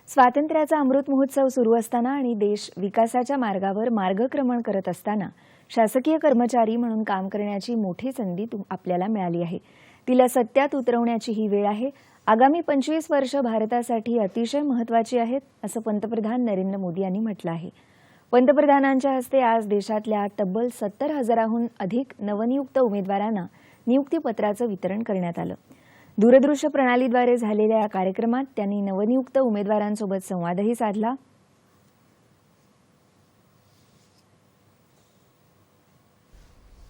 स्वातंत्र्याचा अमृत महोत्सव सुरू असताना आणि देश विकासाच्या मार्गावर मार्गक्रमण करत असताना शासकीय कर्मचारी म्हणून काम करण्याची मोठी संधी आपल्याला मिळाली आहे. तिला सत्यात उतरवण्याची ही वेळ आहे. आगामी 25 वर्ष भारतासाठी अतिशय महत्त्वाची आहेत असं पंतप्रधान नरेंद्र मोदी यांनी म्हटलं आहे. पंतप्रधानांच्या हस्ते आज देशातल्या तब्बल 70,000हून अधिक नवनियुक्त उमेदवारांना नियुक्तीपत्राचं वितरण करण्यात आलं. दूरदृश्य प्रणालीद्वारे झालेल्या या कार्यक्रमात त्यांनी नवनियुक्त उमेदवारांसोबत संवादही साधला.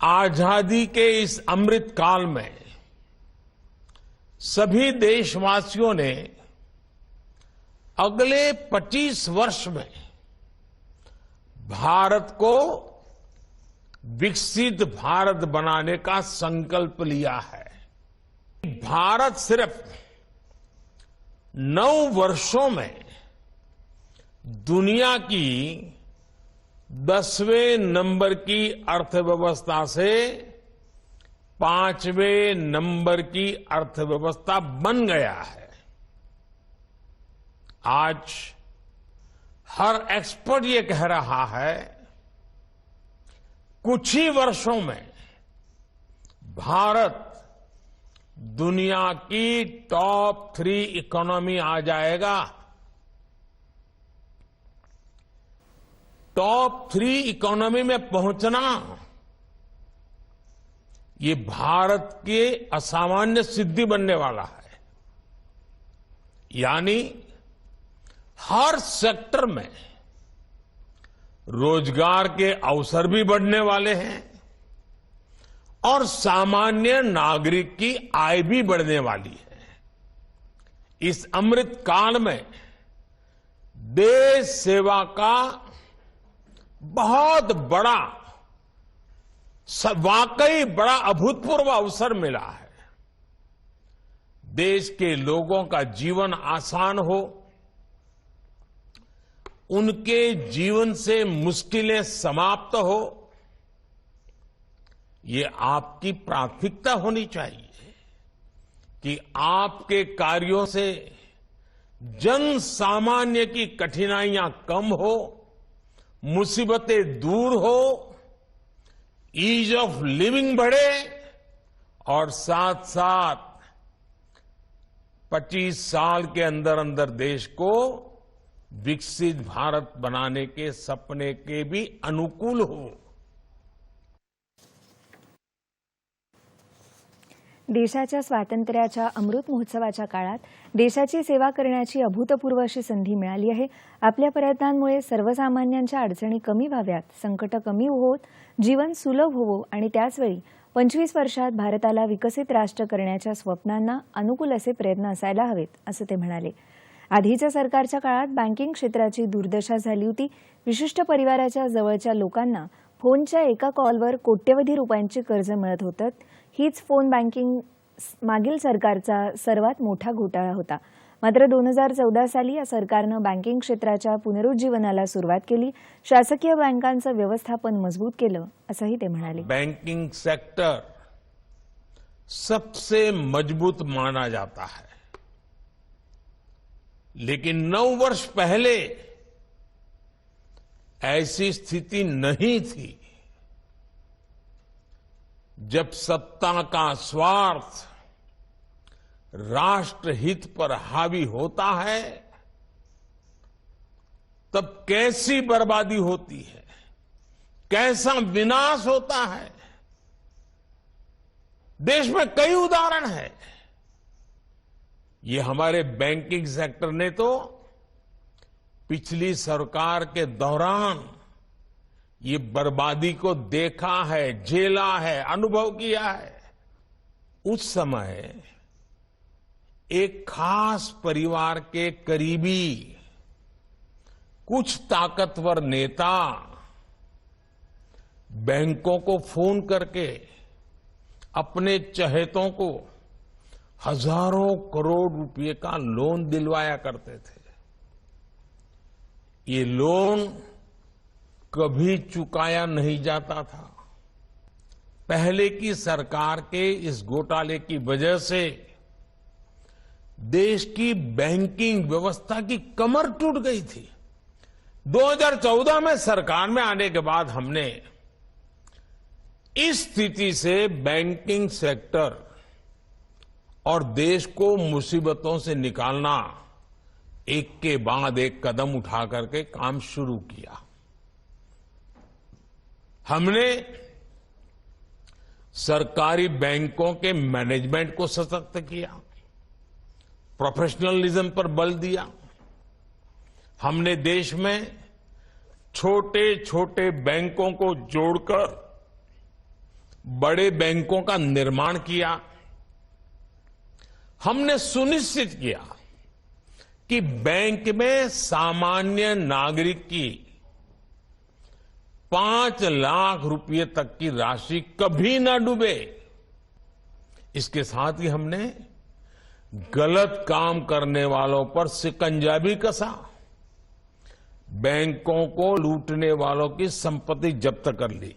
आजादी के इस अमृत काल में सभी देशवासियों ने अगले 25 वर्ष में भारत को विकसित भारत बनाने का संकल्प लिया है. भारत सिर्फ 9 वर्षों में दुनिया की 10वें नंबर की अर्थव्यवस्था से 5वें नंबर की अर्थव्यवस्था बन गया है. आज हर एक्सपर्ट ये कह रहा है कुछ ही वर्षों में भारत दुनिया की टॉप 3 इकोनॉमी आ जाएगा. टॉप 3 इकोनॉमी में पहुंचना ये भारत के असामान्य सिद्धि बनने वाला है. यानी हर सेक्टर में रोजगार के अवसर भी बढ़ने वाले हैं और सामान्य नागरिक की आय भी बढ़ने वाली है. इस अमृत काल में देश सेवा का बहुत बड़ा वाकई बड़ा अभूतपूर्व अवसर मिला है. देश के लोगों का जीवन आसान हो, उनके जीवन से मुश्किलें समाप्त हो, ये आपकी प्राथमिकता होनी चाहिए कि आपके कार्यों से जन सामान्य की कठिनाइयां कम हो, मुसीबतें दूर हो, ईज ऑफ लिविंग बढ़े और साथ साथ 25 साल के अंदर अंदर देश को विकसित भारत बनाने के सपने के भी अनुकूल हो. देशाच्या स्वातंत्र्याच्या अमृत महोत्सवाच्या काळात देशाची सेवा करण्याची अभूतपूर्व अशी संधी मिळाली आहे. आपल्या प्रयत्नांमुळे सर्वसामान्यांच्या अडचणी कमी व्हाव्यात, संकट कमी होवोत, जीवन सुलभ होवो आणि त्याचवेळी 25 वर्षात भारताला विकसित राष्ट्र करण्याच्या स्वप्नांना अनुकूल असे प्रयत्न असायला हवेत असं ते म्हणाले. आधीच्या सरकारच्या काळात बँकिंग क्षेत्राची दुर्दशा झाली होती. विशिष्ट परिवाराच्या जवळच्या लोकांना फोनच्या एका कॉलवर कोट्यवधी रुपयांची कर्ज मिळत होतं. हीच फोन बँकिंग मागील सरकारचा सर्वात मोठा घोटाळा होता. मात्र 2014 साली या सरकारनं बँकिंग क्षेत्राच्या पुनरुज्जीवनाला सुरुवात केली. शासकीय बँकांचं व्यवस्थापन मजबूत केलं असंही ते म्हणाले. बैंकिंग सेक्टर सबसे मजबूत माना जाता है, लेकिन 9 वर्ष पहले ऐसी स्थिति नहीं थी. जब सत्ता का स्वार्थ राष्ट्रहित पर हावी होता है तब कैसी बर्बादी होती है, कैसा विनाश होता है. देश में कई उदाहरण है. ये हमारे बैंकिंग सेक्टर ने तो पिछली सरकार के दौरान ये बर्बादी को देखा है, झेला है, अनुभव किया है. उस समय एक खास परिवार के करीबी कुछ ताकतवर नेता बैंकों को फोन करके अपने चहेतों को हजारों करोड़ रुपए का लोन दिलवाया करते थे. ये लोन कभी चुकाया नहीं जाता था. पहले की सरकार के इस घोटाले की वजह से देश की बैंकिंग व्यवस्था की कमर टूट गई थी। 2014 में सरकार में आने के बाद हमने इस स्थिति से बैंकिंग सेक्टर और देश को मुसीबतों से निकालना एक के बाद एक कदम उठा करके काम शुरू किया। हमने सरकारी बैंकों के मैनेजमेंट को सशक्त किया, प्रोफेशनलिज्म पर बल दिया। हमने देश में छोटे छोटे बैंकों को जोड़कर बड़े बैंकों का निर्माण किया। हमने सुनिश्चित किया कि बैंक में सामान्य नागरिक की 5 लाख रुपए तक की राशि कभी ना डूबे। इसके साथ ही हमने गलत काम करने वालों पर शिकंजा भी कसा। बैंकों को लूटने वालों की संपत्ति जब्त कर ली।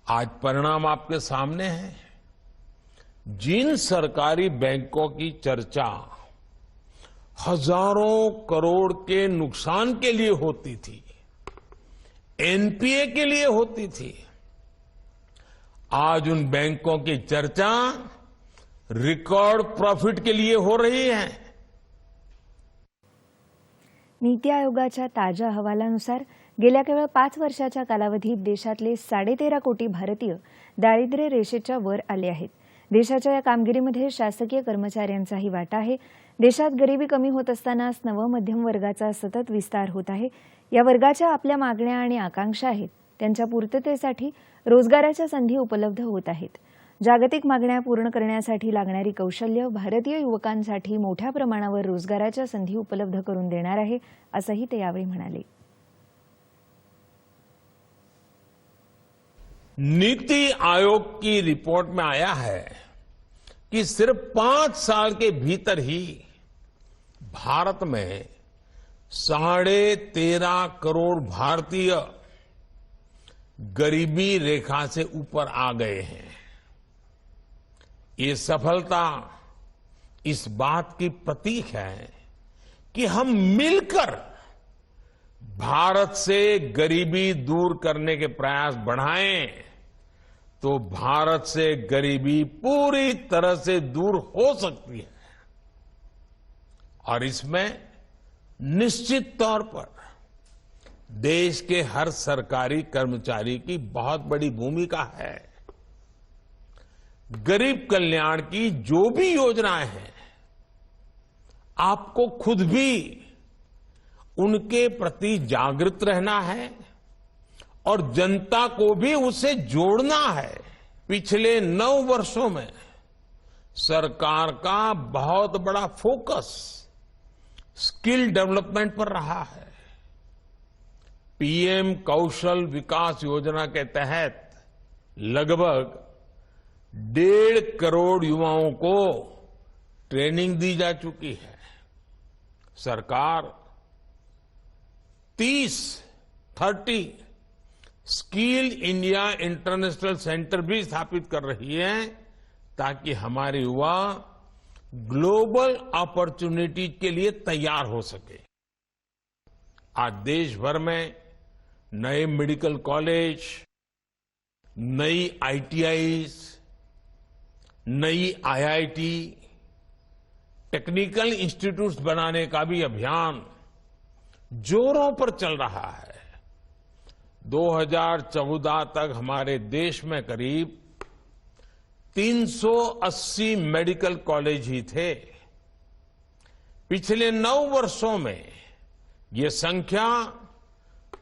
आज परिणाम आपके सामने है। जिन सरकारी बैंकों की चर्चा हजारों करोड़ के नुकसान के लिए होती थी, एनपीए के लिए होती थी, आज उन बैंकों की चर्चा रिकॉर्ड प्रॉफिट के लिए हो रही है। नीती आयोगाच्या ताज्या अहवालानुसार गेल्या केवळ 5 वर्षाच्या कालावधीत देशातले 13.5 कोटी भारतीय दारिद्र्य रेषेच्या वर आले आहेत। देशाच्या या कामगिरीमध्ये शासकीय कर्मचाऱ्यांचाही वाटा आहे। देशात गरिबी कमी होत असतानाच नवमध्यम वर्गाचा सतत विस्तार होत आहे। या वर्गाच्या आपल्या मागण्या आणि आकांक्षा आहेत, त्यांच्या पूर्ततेसाठी रोजगाराच्या संधी उपलब्ध होत आहेत। जागतिक मागण्या पूर्ण करण्यासाठी लागणारी कौशल्य भारतीय युवकांसाठी मोठ्या प्रमाणावर रोजगाराच्या संधी उपलब्ध करून देणार आहे, असंही ते यावेळी म्हणाले। नीति आयोग की रिपोर्ट में आया है कि सिर्फ 5 साल के भीतर ही भारत में 13.5 करोड़ भारतीय गरीबी रेखा से ऊपर आ गए हैं। ये सफलता इस बात की प्रतीक है कि हम मिलकर भारत से गरीबी दूर करने के प्रयास बढ़ाएं तो भारत से गरीबी पूरी तरह से दूर हो सकती है। और इसमें निश्चित तौर पर देश के हर सरकारी कर्मचारी की बहुत बड़ी भूमिका है। गरीब कल्याण की जो भी योजनाएं हैं, आपको खुद भी उनके प्रति जागृत रहना है और जनता को भी उससे जोड़ना है। पिछले 9 वर्षों में सरकार का बहुत बड़ा फोकस स्किल डेवलपमेंट पर रहा है। पीएम कौशल विकास योजना के तहत लगभग 1.5 करोड़ युवाओं को ट्रेनिंग दी जा चुकी है। सरकार 30 स्किल इंडिया इंटरनेशनल सेंटर भी स्थापित कर रही है ताकि हमारे युवा ग्लोबल अपॉर्चुनिटी के लिए तैयार हो सके। आज देश भर में नए मेडिकल कॉलेज, नई आईटीआईज, नई आईआईटी, टेक्निकल इंस्टीट्यूट्स बनाने का भी अभियान जोरों पर चल रहा है। 2014 तक हमारे देश में करीब 380 मेडिकल कॉलेज ही थे। पिछले 9 वर्षों में ये संख्या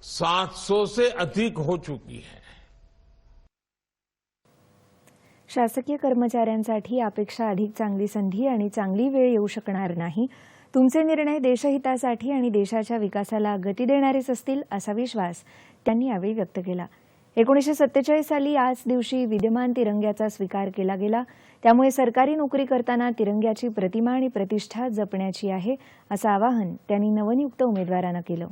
700 से अधिक हो चुकी है। शासकीय कर्मचाऱ्यांसाठी यापेक्षा अधिक चांगली संधी आणि चांगली वेळ येऊ शकणार नाही। तुमचे निर्णय देशहितासाठी आणि देशाच्या विकासाला गती देणारेच असतील, असा विश्वास त्यांनी यावेळी व्यक्त केला। 1947 साली याच दिवशी विद्यमान तिरंग्याचा स्वीकार केला गेला, त्यामुळे सरकारी नोकरी करताना तिरंग्याची प्रतिमा आणि प्रतिष्ठा जपण्याची आहे, असं आवाहन त्यांनी नवनियुक्त उमेदवारांना केलं।